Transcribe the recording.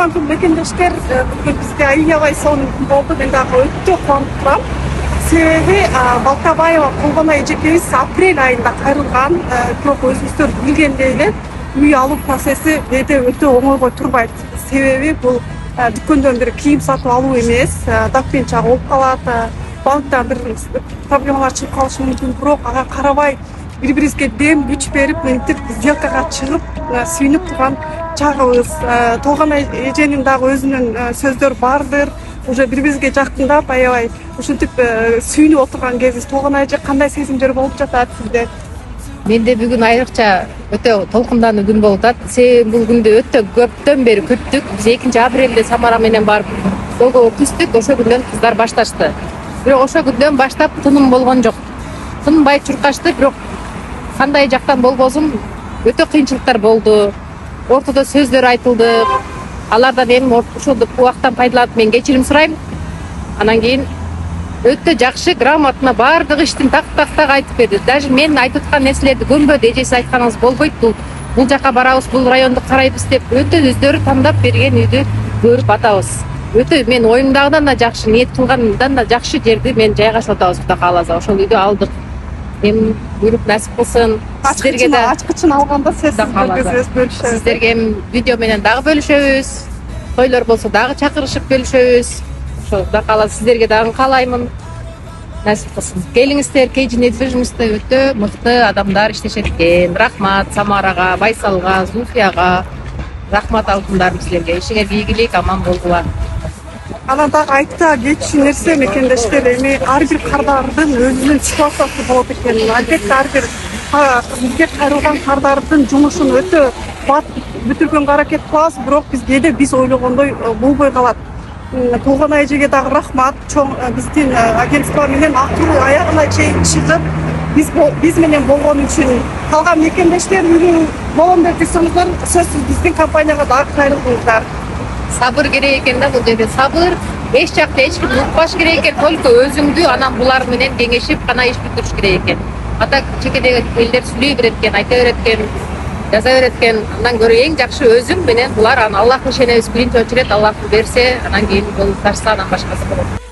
Урмандуу мекендештер бүгүн бизге аябай сонун болду. Мен дагы өтө кубанып турам. Себеби Балтабаева Колгон эжекебиз апрель айында кайрылган. Бирок өзүңүздөр билгендей эле үй алуу процесси эде өтө оңойго турбайт. Себеби бул дүкөндөн бир кийим сатып алуу эмес, документ болуп калат, банктан бир проблемалар чыгып калышы мүмкүн. Бирок ага карабай бири-бирибизге дем күч берип, мынтип сделкага чыгып, сүйүнүп турган чагыбыз. Толгон эженин дагы өзүнүн сөздөрү бардыр. Уже бири-бирибизге жакындап, аябай ушинтип сүйүнүп отурган кезибиз. Толгон эже кандай сезимдер болуп жатат сизде? Менде бүгүн айрыкча өтө толкундануу күн болуп атат. Себеби бул күндү өтө көптөн бери күттүк. Биз 2-апрелде Самара менен барып долго түздүк. Ошо күндөн кыздар башташты. Бирок ошо күндөн баштап тыным болгон жок. Тынбай чуркашты, бирок кандай жактан болбосун өтө кыйынчылыктар болду. Ортодо сөздөр айтылды. Алардан эми ушул убактан пайдаланып мен кечирим сурайм. Анан кийин өтө жакшы, грамотно баардык иштин так айтып берди. Даже мен айтып аткан нерселерди көнбөдү. Эжеси айтканыңыз болбойт, бул жака барабыз, бул районду карайбыз деп өтө өздөрү тандап берген үйдү көрүп атабыз. Өтө мен оюмдагыдан да жакшы, ниет кылганымдан да жакшы жерди мен жайгашып атабыз, Кудай кааласа. Ошол үйдү алдык. Эми буйрук насип кылсын. Сиздерге да ачкычын алганда сиздерге бөлүшөбүз. Сиздерге видео менен дагы бөлүшөбүз. Тойлор болсо дагы чакырышып бөлүшөбүз. Ошо Кудай кааласа сиздерге дагы каалаймын. Насип кылсын. Келиңиздер, KG недвижимостьте өтө мыкты адамдар иштешет экен. Рахмат Самарага, Байсалга, Зульфияга. Рахмат алтындарым силерге. Ишиңерге ийгилик, аман болгула. Анан дагы айта кетчү нерсе мекендештер, эми ар бир кардардын өзүнүн ситуациясы болот экен. Албетте ар бир бизге кайрылган кардардын жумушун өтө бат бүтүргөнгө аракет кылабыз, бирок бизге биз ойлогондой болбой калат. Толгон эжеге дагы рахмат. Чоң биздин агентство менен акыры аягына чейин чыгып, биз менен болгон үчүн калган мекендештер болом деп жүрсөңүздөр, сөзсүз биздин компанияга дагы кайрылыңыздар. Сабыр керек экен да, бул жерде сабыр. Эч жакта эч ким укпаш керек экен, только өзүңдү анан булар менен кеңешип гана иш бүтүрүш керек экен. Ата чекедеги элдер сүйлөй берет экен, айта берет экен, жаза берет экен. Андан көрө эң жакшы өзүң менен булар, анан Аллахка ишенебиз, биринчи очередь Аллах берсе, анан кийин жолу ташса, анан башкасы болот.